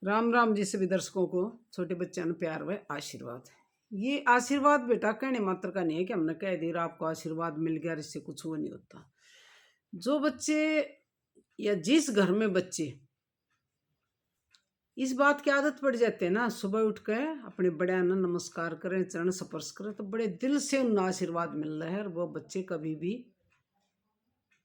राम राम जी सभी दर्शकों को, छोटे बच्चों ने प्यार व आशीर्वाद। ये आशीर्वाद बेटा कहने मात्र का नहीं है कि हमने कह दिया आपको आशीर्वाद मिल गया, इससे कुछ वो नहीं होता। जो बच्चे या जिस घर में बच्चे इस बात की आदत पड़ जाते हैं ना, सुबह उठ कर अपने बड़े ने नमस्कार करें, चरण स्पर्श करें, तो बड़े दिल से उन्हें आशीर्वाद मिल रहा है और वो बच्चे कभी भी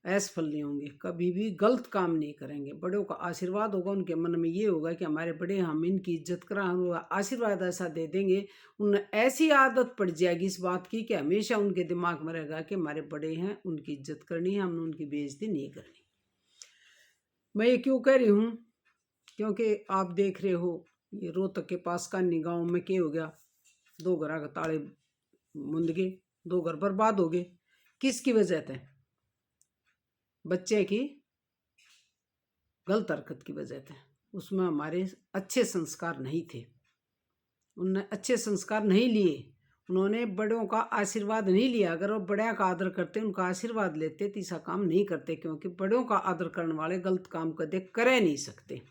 असफल नहीं होंगे, कभी भी गलत काम नहीं करेंगे। बड़ों का आशीर्वाद होगा, उनके मन में ये होगा कि हमारे बड़े, हम इनकी इज्जत करें, हम आशीर्वाद ऐसा दे देंगे, उन्हें ऐसी आदत पड़ जाएगी इस बात की कि हमेशा उनके दिमाग में रहेगा कि हमारे बड़े हैं, उनकी इज्जत करनी है, हमने उनकी बेइज्जती नहीं करनी। मैं ये क्यों कह रही हूँ, क्योंकि आप देख रहे हो ये रोहतक के पास का गाँव में क्या हो गया, 2 घर का ताले मुंद गए, 2 घर बर्बाद हो गए। किसकी वजह से? बच्चे की गलत हरकत की वजह से। उसमें हमारे अच्छे संस्कार नहीं थे, उन्होंने अच्छे संस्कार नहीं लिए, उन्होंने बड़ों का आशीर्वाद नहीं लिया। अगर वो बड़ों का आदर करते, उनका आशीर्वाद लेते, तो ऐसा काम नहीं करते, क्योंकि बड़ों का आदर करने वाले गलत काम कदे कर नहीं सकते।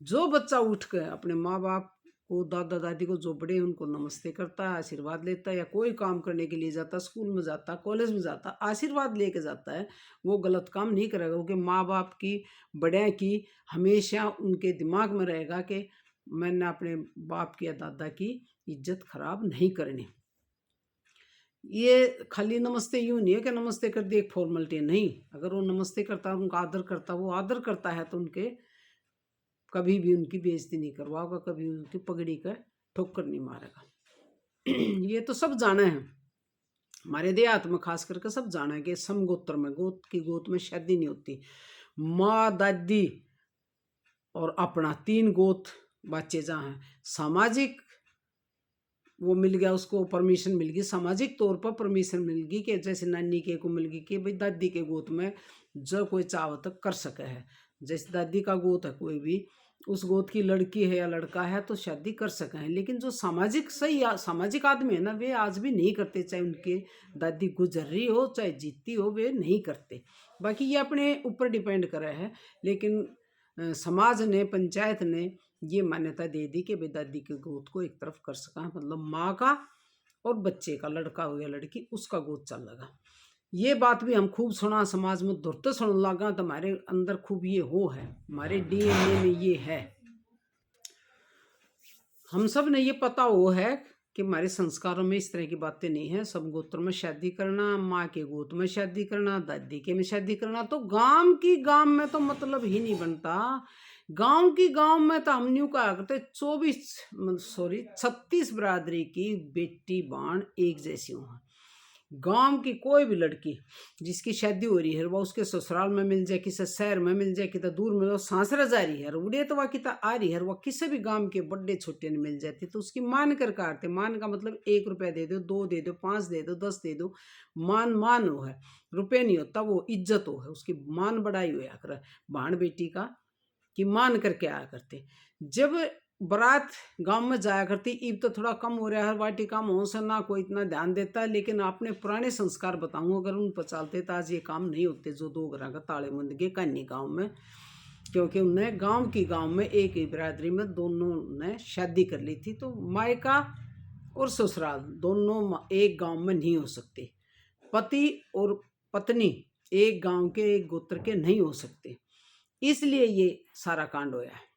जो बच्चा उठ कर अपने माँ बाप को, दादा दादी को, जो बड़े हैं उनको नमस्ते करता है, आशीर्वाद लेता है, या कोई काम करने के लिए जाता, स्कूल में जाता, कॉलेज में जाता, आशीर्वाद लेके जाता है, वो गलत काम नहीं करेगा। क्योंकि माँ बाप की, बड़े की हमेशा उनके दिमाग में रहेगा कि मैंने अपने बाप की या दादा की इज्जत खराब नहीं करनी। ये खाली नमस्ते यूँ नहीं है कि नमस्ते कर दी एक फॉर्मेलिटी, नहीं। अगर वो नमस्ते करता है, उनका आदर करता, वो आदर करता है, तो उनके कभी भी उनकी बेइज्जती नहीं करवाओगा, कभी उनकी पगड़ी का ठोकर नहीं मारेगा। ये तो सब जाना है, हमारे देहात में खास करके सब जाना है कि समगोत्र में, गोत की गोत में शादी नहीं होती। माँ, दादी और अपना 3 गोत बच्चे जहाँ हैं, सामाजिक वो मिल गया, उसको परमिशन मिल गई, सामाजिक तौर पर परमिशन मिल गई कि जैसे नानी के को मिल गई कि भाई दादी के गोत में जो कोई चाहो तक कर सके है। जैसे दादी का गोत है, कोई भी उस गोत की लड़की है या लड़का है तो शादी कर सके हैं। लेकिन जो सामाजिक सही सामाजिक आदमी है ना, वे आज भी नहीं करते, चाहे उनके दादी गुजर रही हो चाहे जीती हो, वे नहीं करते। बाकी ये अपने ऊपर डिपेंड करे है। लेकिन समाज ने, पंचायत ने ये मान्यता दे दी कि भाई दादी के गोद को एक तरफ कर सका, मतलब माँ का और बच्चे का, लड़का हो या लड़की, उसका गोद चल लगा। ये बात भी हम खूब सुना, समाज में धुरते सुन लगा, तो हमारे अंदर खूब ये हो है, हमारे डीएनए में ये है। हम सब ने ये पता हो है कि हमारे संस्कारों में इस तरह की बातें नहीं है। सब गोत्र में शादी करना, माँ के गोद में शादी करना, दादी के में शादी करना, तो गांव में तो मतलब ही नहीं बनता। गांव में तो हम न्यू कहा करते 36 बिरादरी की बेटी बाण एक जैसी हो। गांव की कोई भी लड़की जिसकी शादी हो रही है, वो उसके ससुराल में मिल जाए, किसी शहर में मिल जाए, कितना दूर में सांसरा जा रही है, उड़े तो वह कितना आ रही है, वह किसी भी गांव के बड़े छोटे ने मिल जाती, तो उसकी मान कर काटते। मान का मतलब 1 रुपया दे दो, 2 दे दो, 5 दे दो, 10 दे दो, मान हो है, रुपये नहीं होता, वो इज्जत हो है, उसकी मान बढ़ाई हुआ कर भाण बेटी का कि मान करके आया करते। जब बारात गांव में जाया करती, ईब तो थोड़ा कम हो रहा है, वाटी काम हो से ना कोई इतना ध्यान देता है। लेकिन आपने पुराने संस्कार बताऊं, अगर उन पर चलते तो आज ये काम नहीं होते, जो 2 घर का ताले मुंद के कन्नी गाँव में। क्योंकि उन्हें गांव में एक ही बिरादरी में दोनों ने शादी कर ली थी, तो मायका और ससुराल दोनों एक गांव में नहीं हो सकते। पति और पत्नी एक गांव के, एक गोत्र के नहीं हो सकते, इसलिए ये सारा कांड होया है।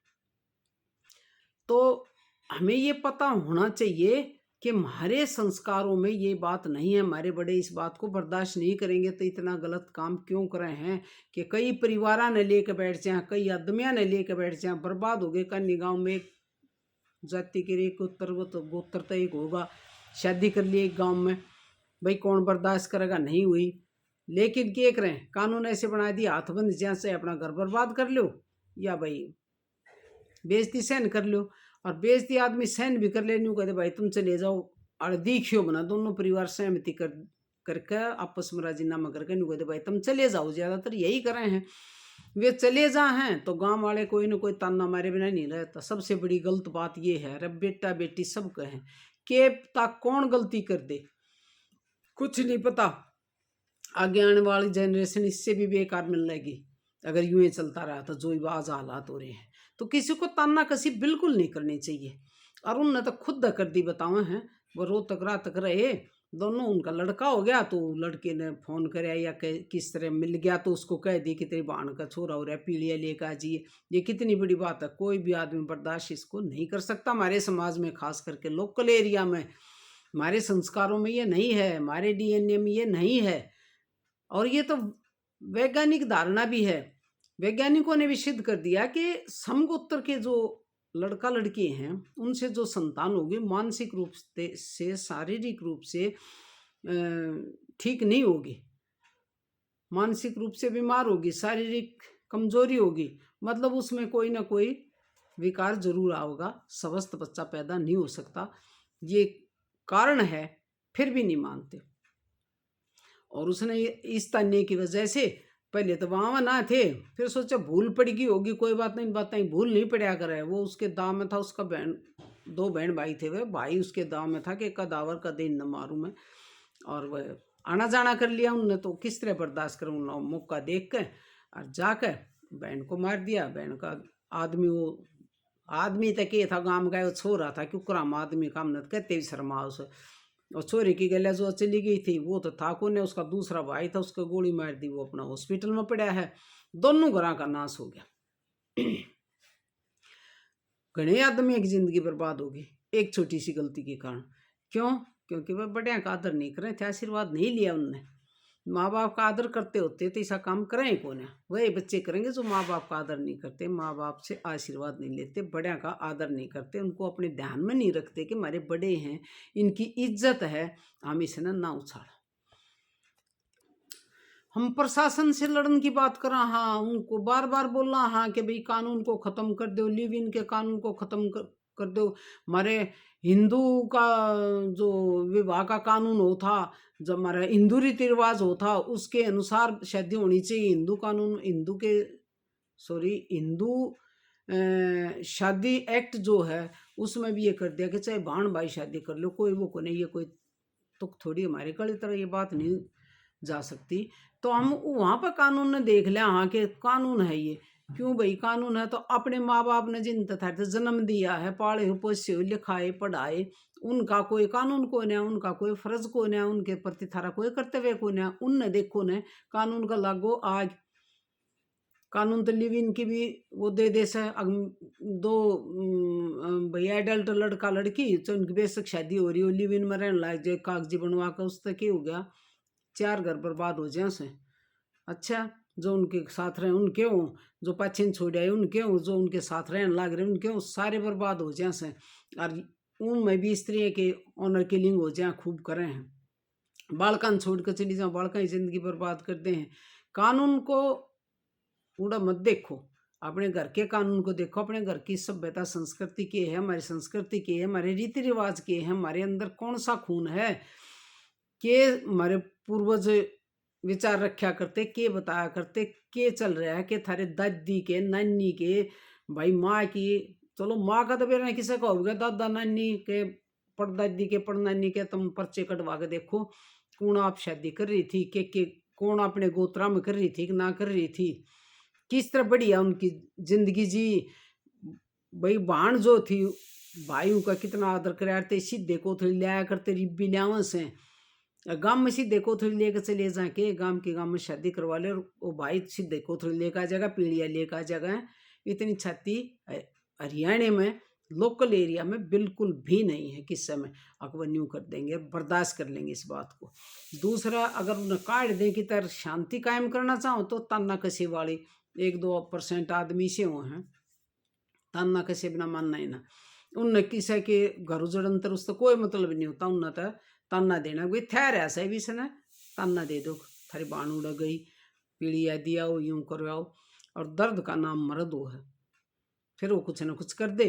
तो हमें ये पता होना चाहिए कि हमारे संस्कारों में ये बात नहीं है, हमारे बड़े इस बात को बर्दाश्त नहीं करेंगे, तो इतना गलत काम क्यों कर रहे हैं कि कई परिवार ने लेके बैठ जाए, कई आदमियां ने लेके बैठ जाए, बर्बाद हो गए। कन्नी गाँव में एक जाति के एक गोत्र तो एक होगा, शादी कर ली एक गाँव में, भाई कौन बर्दाश्त करेगा, नहीं हुई। लेकिन क्या करें, कानून ऐसे बना दिया, हाथ बंद, जहाँ से अपना घर बर्बाद कर लो या भाई बेइज्जती सहन कर लो। और बेइज्जती आदमी सहन भी कर ले, न्यू कहते भाई तुम चले जाओ, और दीखियो बना, दोनों परिवार सहमति करके आपस में राजीनामा करके न्यू कहते भाई तुम चले जाओ। ज्यादातर यही कर रहे हैं, वे चले जा हैं तो गांव वाले कोई ना कोई ताना मारे बिना नहीं रहता। सबसे बड़ी गलत बात ये है, अरे बेटा बेटी सब कहें के तक कौन गलती कर दे, कुछ नहीं पता। आगे आने वाली जनरेशन इससे भी बेकार मिल लगेगी अगर यूं ही चलता रहा तो, जो आज हालात हो रहे हैं। तो किसी को ताना कसी बिल्कुल नहीं करनी चाहिए। और उनने तो खुद कर दी बताओ हैं, वो रो तक रात तक रहे दोनों। उनका लड़का हो गया तो लड़के ने फोन कराया या किस तरह मिल गया तो उसको कह दी कि तेरी बहन का छोरा हो रहा है, पीलिया लेकर आ जाइए। ये कितनी बड़ी बात है, कोई भी आदमी बर्दाश्त इसको नहीं कर सकता। हमारे समाज में खास करके लोकल एरिया में, हमारे संस्कारों में ये नहीं है, हमारे डीएनए में ये नहीं है। और ये तो वैज्ञानिक धारणा भी है। वैज्ञानिकों ने भी सिद्ध कर दिया कि समगोत्र के जो लड़का लड़की हैं उनसे जो संतान होगी मानसिक रूप से शारीरिक रूप से ठीक नहीं होगी, मानसिक रूप से बीमार होगी, शारीरिक कमजोरी होगी, मतलब उसमें कोई ना कोई विकार जरूर आओगा, स्वस्थ बच्चा पैदा नहीं हो सकता। ये कारण है, फिर भी नहीं मानते। और उसने इस तन्ने की वजह से पहले तो वहाँ ना थे, फिर सोचा भूल पड़ गई होगी, कोई बात नहीं, बातें भूल नहीं पड़ा करे। वो उसके दाम में था, उसका बहन, 2 बहन भाई थे, वे भाई उसके दाम में था कि कदावर का दिन न मारूं मैं। और वह आना जाना कर लिया उनने, तो किस तरह बर्दाश्त करूँ, मौका देख कर और जाकर बहन को मार दिया। बहन का आदमी, वो आदमी तक ये था गाँव का, वो छोरा था, क्यों कराम आदमी काम न कहते भी शर्मा उसे। और छोरे की गले जो चली गई थी वो तो था को ने, उसका दूसरा भाई था, उसको गोली मार दी, वो अपना हॉस्पिटल में पड़ा है। दोनों घरों का नाश हो गया। घने आदमी की जिंदगी बर्बाद होगी एक छोटी सी गलती के कारण। क्यों? क्योंकि वह बड़े का आदर नहीं करे थे, आशीर्वाद नहीं लिया उनने। माँ बाप का आदर करते होते तो ऐसा काम करें कौन है? वही बच्चे करेंगे जो माँ बाप का आदर नहीं करते, माँ बाप से आशीर्वाद नहीं लेते, बड़े का आदर नहीं करते, उनको अपने ध्यान में नहीं रखते कि हमारे बड़े हैं, इनकी इज्जत है, हम इसे ना उछाड़। हम प्रशासन से लड़न की बात करा, हाँ उनको बार बार बोलना, हाँ कि भाई कानून को खत्म कर दो, लिव इन के कानून को खत्म कर दो। हमारे हिंदू का जो विवाह का कानून हो था, जब हमारा हिंदू रीति रिवाज हो था उसके अनुसार शादी होनी चाहिए। हिंदू कानून, हिंदू शादी एक्ट जो है उसमें भी ये कर दिया कि चाहे बहन भाई शादी कर लो, कोई वो को नहीं, ये कोई तुक थोड़ी हमारे कड़ी तरह ये बात नहीं जा सकती। तो हम वहाँ पर कानून ने देख लिया, हाँ कि कानून है ये। क्यों भाई कानून है? तो अपने माँ बाप ने जिन तथा जन्म दिया है, पाले हो, पोसे हो, लिखाए पढ़ाए, उनका कोई कानून कौन है, उनका कोई फर्ज कौन है, उनके प्रति थारा कोई कर्तव्य कौन है? उनने देखो ने कानून का लागू आज कानून तो लिव इन की भी वो दे दे से दो भाई एडल्ट लड़का लड़की तो उनकी बेशक शादी हो रही हो, लिव इन में रहने लायक जो कागजी बनवा कर उस तक ही हो गया, 4 घर बर्बाद हो जाए से। अच्छा, जो उनके साथ रहे उनके हों, जो पाछे छोड़ आए उनके हों, जो उनके साथ रहने लाग रहे उनके हों, सारे बर्बाद हो जाए से। और उनमें भी स्त्री के ऑनर किलिंग हो जाए, खूब करें हैं। बालकान छोड़ कर चली जाओ, बालका ही जिंदगी बर्बाद करते हैं। कानून को पूरा मत देखो, अपने घर के कानून को देखो, अपने घर की सभ्यता संस्कृति के है, हमारी संस्कृति के है, हमारे रीति रिवाज के है, हमारे अंदर कौन सा खून है, के हमारे पूर्वज विचार रखा करते, के बताया करते, के चल रहा है, के थारे दादी के, नानी के, भाई माँ की, चलो माँ का तो बेरा किसी का होगा, दादा नानी के, परदादी के, परनानी के, तुम पर्चे कटवा के देखो कौन आप शादी कर रही थी, के कौन अपने गोत्रा में कर रही थी कि ना कर रही थी, किस तरह बढ़िया उनकी जिंदगी जी। भाई बहन जो थी भाइयों का कितना आदर कराते, सीधे को थोड़ी लिया करते, रिब्बी लियाव से गांव में सीधे को थोड़ी लेकर चले जाके गांव के गांव में शादी करवा ले, और वो भाई सीधे को थोड़ी लेकर आ जाएगा, पीढ़िया लेकर आ जाएगा। इतनी छाती हरियाणा में लोकल एरिया में बिल्कुल भी नहीं है, किस समय अकबर न्यू कर देंगे, बर्दाश्त कर लेंगे इस बात को। दूसरा, अगर उन्हें काट दें कि तरह शांति कायम करना चाहो तो ताना कसी वाली 1-2% आदमी से वो हैं, ताना कसे बिना मानना ही ना। उनने किसी के घर उजड़न उससे कोई मतलब नहीं होता, उन्हें तो ताना देना कोई ठहर ऐसा भी से ना ताना दे दो, थारी बाण उड़ गई, पीड़िया दिया हो, यूं करवाओ, और दर्द का नाम मर्द हो है, फिर वो कुछ ना कुछ कर दे,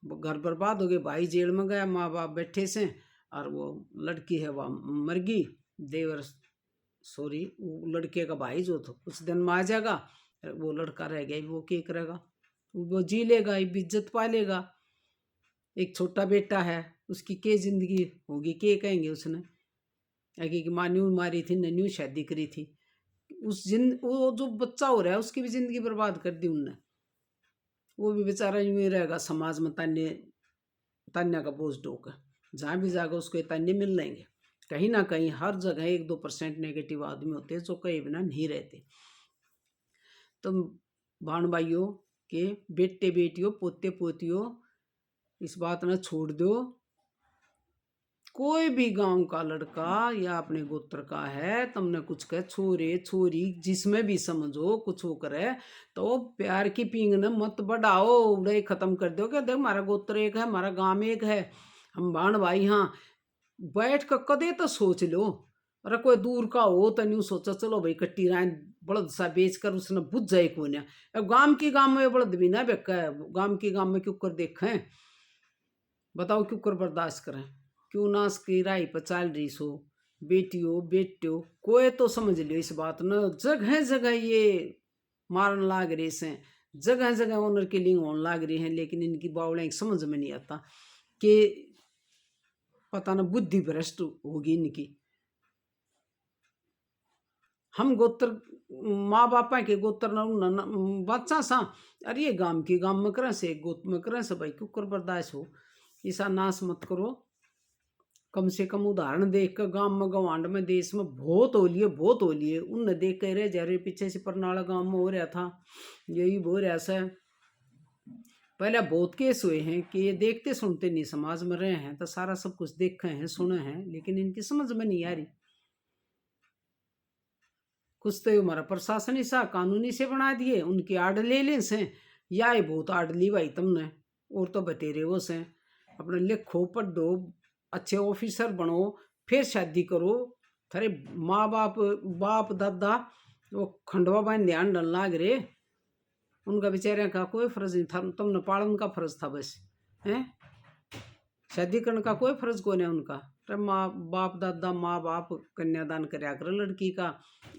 घर बर्बाद हो गए, भाई जेल में गया, माँ बाप बैठे से, और वो लड़की है वह मर गई, देवर वो लड़के का भाई जो था कुछ दिन में आ जाएगा, वो लड़का रह गया, वो क्या करेगा? वो जी लेगा, इज्जत पालेगा। एक छोटा बेटा है, उसकी के जिंदगी होगी, के कहेंगे उसने आगे की माँ न्यू मारी थी, न्यू शादी करी थी, वो जो बच्चा हो रहा है उसकी भी जिंदगी बर्बाद कर दी उनने। वो भी बेचारा यूं ही रहेगा समाज में तान्य तान्या का बोझ ढोकर। जहाँ भी जाएगा उसको ये तान्य मिल लेंगे। कहीं ना कहीं हर जगह 1-2% नेगेटिव आदमी होते हैं जो कहीं बिना नहीं रहते। तो भाण भाइयों के बेटे बेटियों पोते पोतियों, इस बात न छोड़ दो। कोई भी गांव का लड़का या अपने गोत्र का है, तुमने कुछ कहे छोरे छोरी जिसमें भी समझो कुछ हो करे, तो प्यार की पींग न मत बढ़ाओ, उड़े खत्म कर दो। क्या देख हमारा गोत्र एक है, हमारा गांव एक है, हम भाण भाई। हाँ, बैठ कर कदे तो सोच लो। अरे कोई दूर का हो तो नहीं सोचा चलो भाई कट्टी राय बड़द सा बेच कर उसने बुझ जाए को ना। अब गांव की गांव में बड़द भी ना बेका है, गांव की गांव में क्यों कर देखें, बताओ क्यों कर बर्दाश्त करें, क्यों नाश की राई पर चाल रही सो। बेटियों बेटियों कोई तो समझ लियो इस बात न। जगह जगह ये मारन लाग रहे से, जगह जगह ऑनर किलिंग होने लाग रही है, लेकिन इनकी बावड़े समझ में नहीं आता कि पता न बुद्धि भ्रष्ट होगी इनकी। हम गोत्र माँ बापा के गोत्र बच्चा सा, अरे ये गांव की गांव में करे से गोत्र में करे से भाई क्यों कर बर्दाश्त हो। ऐसा नाश मत करो। कम से कम उदाहरण देख कर गांव में गवांड में देश में बहुत हो लिए बहुत हो लिए, उनने देख कर रह जा रहे। पीछे से परनाला गांव में हो रहा था यही हो रहा सा। पहले बहुत केस हुए हैं कि ये देखते सुनते नहीं, समाज में रहे हैं तो सारा सब कुछ देखे हैं सुने हैं, लेकिन इनकी समझ में नहीं आ रही। कुछ तो हमारा प्रशासन सा कानूनी से बना दिए, उनकी आड़ ले लें से, या ये बहुत आड़ ली भाई तुमने, और तो बतेरे वो से। अपने लिखो पढ़ो अच्छे ऑफिसर बनो फिर शादी करो। थारे माँ बाप बाप दादा वो खंडवा बाइन ध्यान डल लाग रे, उनका बेचारे का कोई फर्ज नहीं था, तुमने पालन का फर्ज था बस है। शादी करने का कोई फर्ज कौन है उनका। तो माँ बाप दादा माँ बाप कन्यादान कराया करें लड़की का,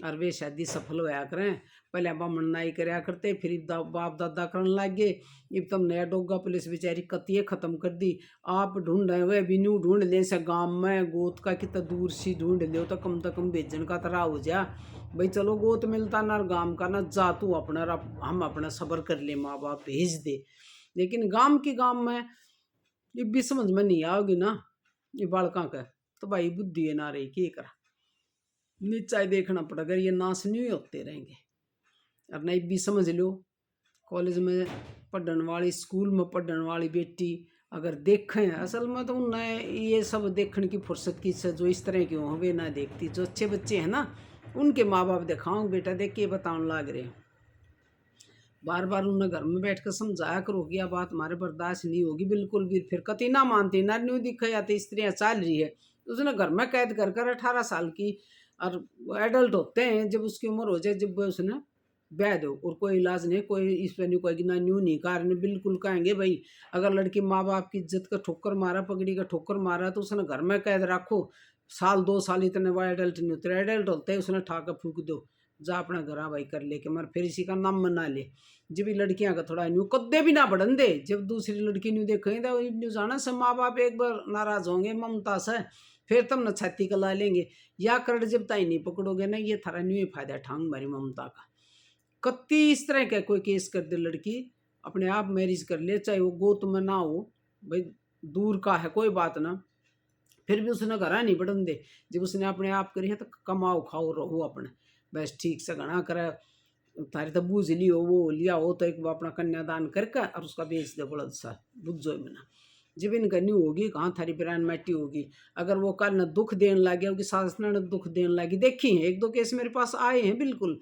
और वे शादी सफल होया करें। पहले बामण नाई कराया करते, फिर बाप दादा करने लग गए। अब तुम नया डोगा पुलिस बेचारी कतिये खत्म कर दी। आप ढूंढे हुए भी न्यू ढूंढ ले से गाँव में गोत का कितना दूर सी ढूंढ लो तो कम से कम भेजन का तरह हो जा भाई। चलो गोत मिलता ना गाँव का ना, जा तू अपना हम अपना सबर कर ले, माँ बाप भेज दे। लेकिन गाँव की गाँव में ये भी समझ में नहीं आओगी ना ये बालका का, तो भाई बुद्धि है ना रही क्या करा। नीचा देखना पड़ेगा, ये नाश नहीं होते रहेंगे। अब नहीं भी समझ लो, कॉलेज में पढ़ने वाली स्कूल में पढ़ने वाली बेटी अगर देखें, असल में तो उन्हें ये सब देखने की फुर्सत की से जो इस तरह की हो वे ना देखती। जो अच्छे बच्चे हैं ना उनके माँ बाप दिखाओ बेटा देख के बताने लाग रहे हैं। बार बार उन्हें घर में बैठ कर समझाया करो कि यह बात हमारे बर्दाश्त नहीं होगी बिल्कुल भी। फिर कति ना मानती ना न्यू दिखा जाती स्त्रियाँ चाल रही है, उसने घर में कैद कर कर 18 साल की, और एडल्ट होते हैं जब उसकी उम्र हो जाए, जब उसने ब्याह दो और कोई इलाज नहीं, कोई इस पर नहीं कोई ना न्यू नहीं कारण बिल्कुल कहेंगे भाई। अगर लड़की माँ बाप की इज्जत का ठोकर मारा पगड़ी का ठोकर मारा तो उसने घर में कैद रखो 1-2 साल, इतने वो एडल्ट नहीं होते। एडल्ट होते हैं उसने ठाकर फूक दो, जा अपना घर भाई कर ले के मर, फिर इसी का नाम मना ले। जब भी लड़कियां का थोड़ा न्यू कद्दे भी ना बढ़न दे, जब दूसरी लड़की न्यू देखेंगे तो न्यू जाना से माँ बाप एक बार नाराज होंगे ममता से, फिर तुम न छाती कला लेंगे। या करड़ जब ताई नहीं पकड़ोगे ना, ये थारा न्यू फायदा ठांग मारी ममता का। कत्ती इस तरह का कोई केस कर दे लड़की अपने आप मैरिज कर ले, चाहे वो गोत में ना हो भाई, दूर का है कोई बात ना, फिर भी उसने घर नहीं बढ़न दे। जब उसने अपने आप करी है तो कमाओ खाओ रहो अपने बस ठीक से घना करे। तारी तो बूझ ली हो वो लिया हो तो एक अपना कन्यादान करके और उसका बेच दे बड़ा सा बुझो मना। जब इनका न्यू होगी कहाँ थारी बिरान मैटी होगी। अगर वो कल न दुख देने लगे होगी, सास न दुख देने लगी, देखी है 1-2 केस मेरे पास आए हैं बिल्कुल।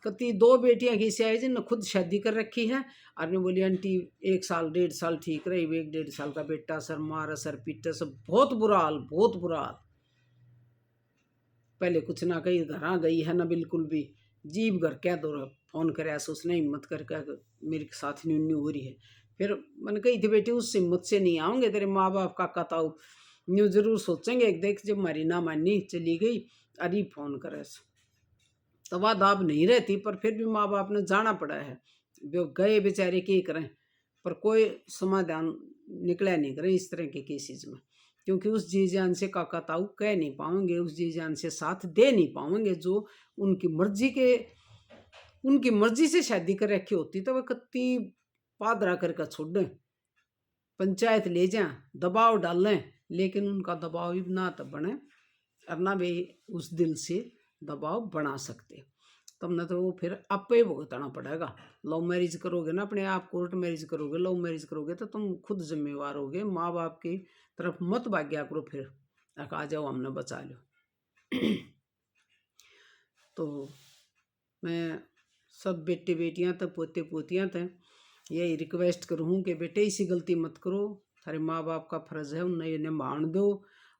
कति 2 बेटियां किसी आई जिनने खुद शादी कर रखी है, और मैं बोली आंटी 1 साल 1.5 साल ठीक रही, 1-1.5 साल का बेटा सर मारा सर पीटा सब बहुत बुरा हाल बहुत बुरा हाल। पहले कुछ ना कहीं घर आ गई है ना बिल्कुल भी, जीव घर क्या दो फोन करे ऐसा उसने हिम्मत करके मेरे साथ न्यू हो रही है। फिर मैंने कही थी बेटी उस हिम्मत से नहीं आऊँगे तेरे माँ बाप का कताऊ न्यू जरूर सोचेंगे एक देख जब हमारी ना मानी चली गई अरे फोन करे तो वह दाब नहीं रहती, पर फिर भी माँ बाप ने जाना पड़ा है। जो गए बेचारे क्या करें, पर कोई समाधान निकला नहीं करें इस तरह के केसेस में, क्योंकि उस जी जान से काका ताऊ कह नहीं पाएंगे, उस जी जान से साथ दे नहीं पाएंगे जो उनकी मर्जी से शादी कर रखी होती तो वह कत्ती पादरा करके छोड़ दें, पंचायत ले जाएं, दबाव डालें, लेकिन उनका दबाव भी ना तो बने और ना वे उस दिल से दबाव बना सकते। तुमने तो वो फिर आपे ही भुगतना पड़ेगा। लव मैरिज करोगे ना, अपने आप कोर्ट मैरिज करोगे, लव मैरिज करोगे तो तुम खुद जिम्मेवार होगे। माँ बाप की तरफ मत भाग्या करो फिर आ जाओ हमने बचा लो। तो मैं सब बेटे बेटियां तक पोते पोतियां तक यही रिक्वेस्ट करूँ कि बेटे ऐसी गलती मत करो। थारे माँ बाप का फर्ज है उन्हें निभान दो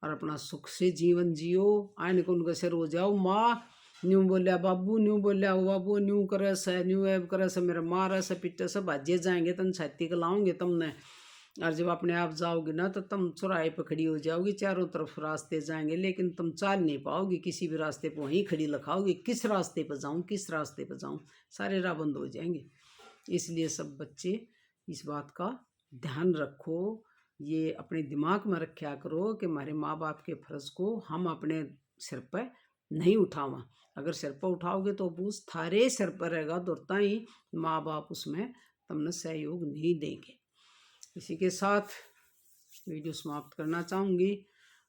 और अपना सुख से जीवन जियो। आने को उनके सिर हो जाओ, माँ न्यू बोलिया बाबू, न्यू बोलिया बाबू, न्यू करे से, न्यू ऐब करे से, मेरा मारा से पिटे से भाजे जाएंगे, तन छाती के लाओगे तुमने। और जब अपने आप जाओगे ना तो तुम चौराहे पर खड़ी हो जाओगी, चारों तरफ रास्ते जाएंगे लेकिन तुम चाल नहीं पाओगी, किसी भी रास्ते पर वहीं खड़ी लखाओगी, किस रास्ते पर जाऊँ, किस रास्ते पर जाऊँ, सारे राह बंद हो जाएंगे। इसलिए सब बच्चे इस बात का ध्यान रखो, ये अपने दिमाग में रखा करो कि हमारे माँ बाप के फर्ज को हम अपने सिर पर नहीं उठावा। अगर सिर पर उठाओगे तो बोझ थारे सिर पर रहेगा, दुरता ही माँ बाप उसमें तुमने सहयोग नहीं देंगे। इसी के साथ वीडियो समाप्त करना चाहूँगी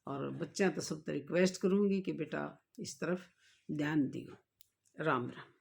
और बच्चा तो सब रिक्वेस्ट करूँगी कि बेटा इस तरफ ध्यान दियो। राम राम।